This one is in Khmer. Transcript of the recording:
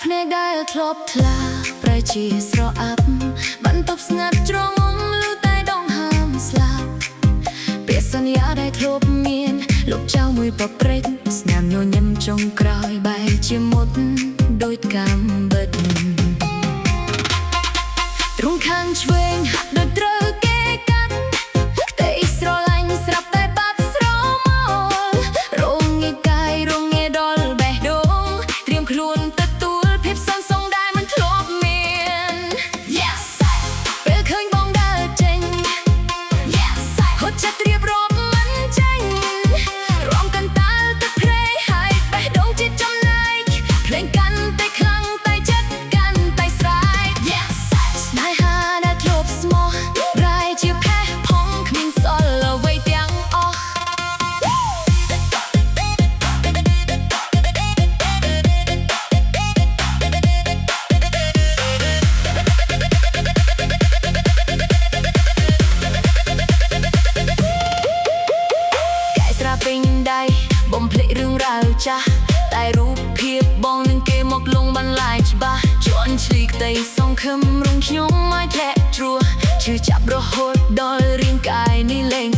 ភ្នែកដែលធ្លាប់ថ្លាប្រែជាស្រអាប់បន្ទប់ស្ងាត់ជ្រងំលឺតែដងហើមស្លាប់ពាក្យសន្យាដែលធ្លាប់មានលុបចោលមួយប្រព្រឹត្តស្នាមញញឹមចុងក្រោយបែរជាមុតដូចកាំបិតទ្រង់ខាងឆ្វេងដូចត្រូវគេកាត់ក្តីស្រឡាញ់ស្រាប់តែបាត់ស្រមោលរងងាយកាយរងងាយដល់បេះដូងត្រៀមខ្លួនទទួលភាពសន្សងដែលមិនធ្លាប់មាន Yes ពេលឃើញបងដើរចេញ Yes ហត់ចិត្តរៀបរាប់មិនចេញរំកាន់តាល់ទឹកព្រៃហើយបេះដូងជាចំណែកភ្លេងកាន់តែខ្លាំងតែចិត្តកាន់តែស្រែក Yes ស្នេហាដែលធ្លាប់ស្មោះប្រែជាផេះផុងគ្មានសល់អ្វីទាំងអស់ពេញដៃបំភ្លេចរឿងរ៉ាវចាស់តែរូបភាពបងនឹងគេមកលងបន្លាយច្បាស់ជន់ឆ្លីក្តីសង្ឃឹមរងខ្ញុំឲ្យធ្លាក់ជ្រោះឈឺចាប់រហូតដល់រាងកាយនេះលែង